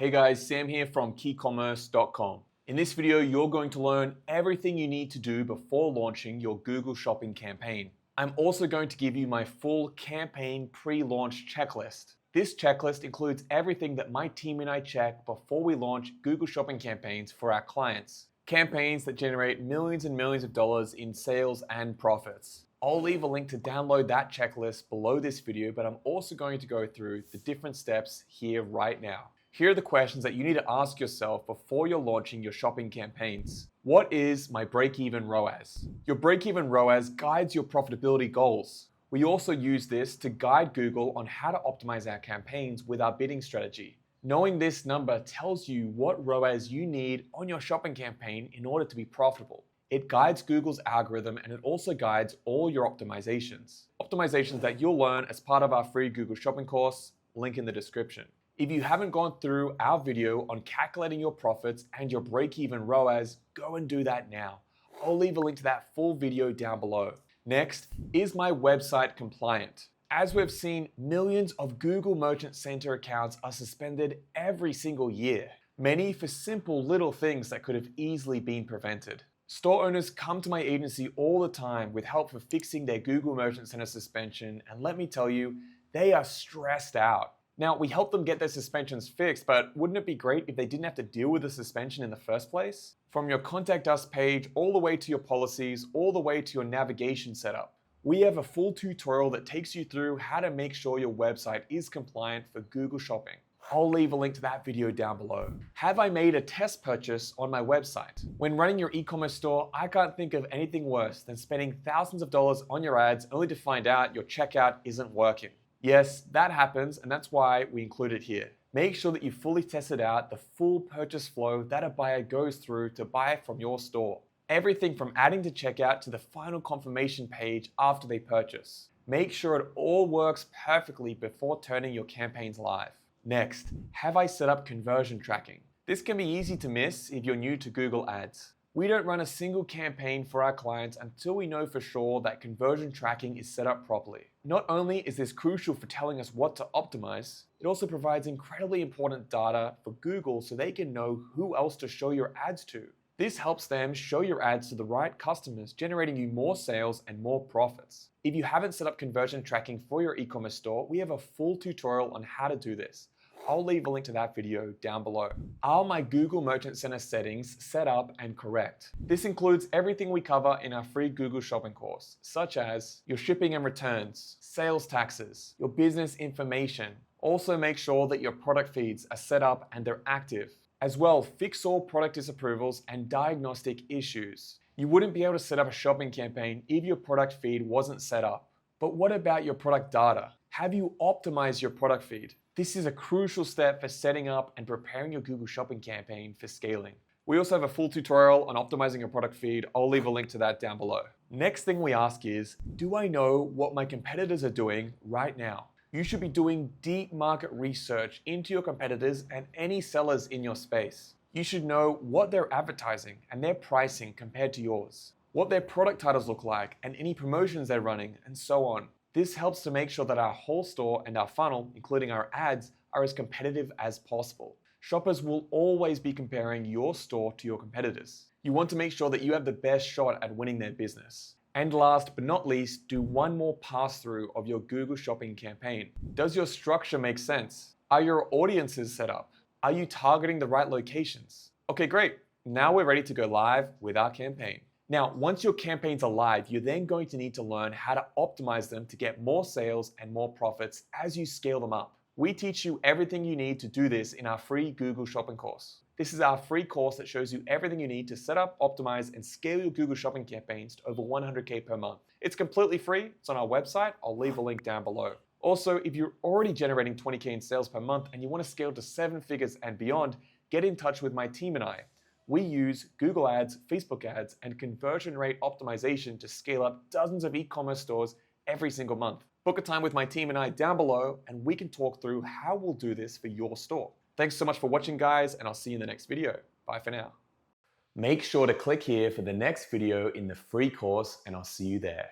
Hey guys, Sam here from KeyCommerce.com. In this video, you're going to learn everything you need to do before launching your Google Shopping campaign. I'm also going to give you my full campaign pre-launch checklist. This checklist includes everything that my team and I check before we launch Google Shopping campaigns for our clients. Campaigns that generate millions and millions of dollars in sales and profits. I'll leave a link to download that checklist below this video, but I'm also going to go through the different steps here right now. Here are the questions that you need to ask yourself before you're launching your shopping campaigns. What is my break-even ROAS? Your break-even ROAS guides your profitability goals. We also use this to guide Google on how to optimize our campaigns with our bidding strategy. Knowing this number tells you what ROAS you need on your shopping campaign in order to be profitable. It guides Google's algorithm and it also guides all your optimizations. Optimizations that you'll learn as part of our free Google Shopping course, link in the description. If you haven't gone through our video on calculating your profits and your break-even ROAS, go and do that now. I'll leave a link to that full video down below. Next, is my website compliant? As we've seen, millions of Google Merchant Center accounts are suspended every single year. Many for simple little things that could have easily been prevented. Store owners come to my agency all the time with help for fixing their Google Merchant Center suspension, and let me tell you, they are stressed out. Now, we help them get their suspensions fixed, but wouldn't it be great if they didn't have to deal with the suspension in the first place? From your Contact Us page, all the way to your policies, all the way to your navigation setup. We have a full tutorial that takes you through how to make sure your website is compliant for Google Shopping. I'll leave a link to that video down below. Have I made a test purchase on my website? When running your e-commerce store, I can't think of anything worse than spending thousands of dollars on your ads only to find out your checkout isn't working. Yes, that happens, and that's why we include it here. Make sure that you fully tested out the full purchase flow that a buyer goes through to buy from your store. Everything from adding to checkout to the final confirmation page after they purchase. Make sure it all works perfectly before turning your campaigns live. Next, have I set up conversion tracking? This can be easy to miss if you're new to Google Ads. We don't run a single campaign for our clients until we know for sure that conversion tracking is set up properly. Not only is this crucial for telling us what to optimize, it also provides incredibly important data for Google so they can know who else to show your ads to. This helps them show your ads to the right customers, generating you more sales and more profits. If you haven't set up conversion tracking for your e-commerce store, we have a full tutorial on how to do this. I'll leave a link to that video down below. Are my Google Merchant Center settings set up and correct? This includes everything we cover in our free Google Shopping course, such as your shipping and returns, sales taxes, your business information. Also make sure that your product feeds are set up and they're active. As well, fix all product disapprovals and diagnostic issues. You wouldn't be able to set up a shopping campaign if your product feed wasn't set up. But what about your product data? Have you optimized your product feed? This is a crucial step for setting up and preparing your Google Shopping campaign for scaling. We also have a full tutorial on optimizing your product feed. I'll leave a link to that down below. Next thing we ask is, do I know what my competitors are doing right now? You should be doing deep market research into your competitors and any sellers in your space. You should know what they're advertising and their pricing compared to yours, what their product titles look like and any promotions they're running, and so on. This helps to make sure that our whole store and our funnel, including our ads, are as competitive as possible. Shoppers will always be comparing your store to your competitors. You want to make sure that you have the best shot at winning their business. And last but not least, do one more pass-through of your Google Shopping campaign. Does your structure make sense? Are your audiences set up? Are you targeting the right locations? Okay, great. Now we're ready to go live with our campaign. Now, once your campaigns are live, you're then going to need to learn how to optimize them to get more sales and more profits as you scale them up. We teach you everything you need to do this in our free Google Shopping course. This is our free course that shows you everything you need to set up, optimize, and scale your Google Shopping campaigns to over 100K per month. It's completely free. It's on our website. I'll leave a link down below. Also, if you're already generating 20K in sales per month and you want to scale to 7 figures and beyond, get in touch with my team and I. We use Google Ads, Facebook ads, and conversion rate optimization to scale up dozens of e-commerce stores every single month. Book a time with my team and I down below, and we can talk through how we'll do this for your store. Thanks so much for watching, guys, and I'll see you in the next video. Bye for now. Make sure to click here for the next video in the free course, and I'll see you there.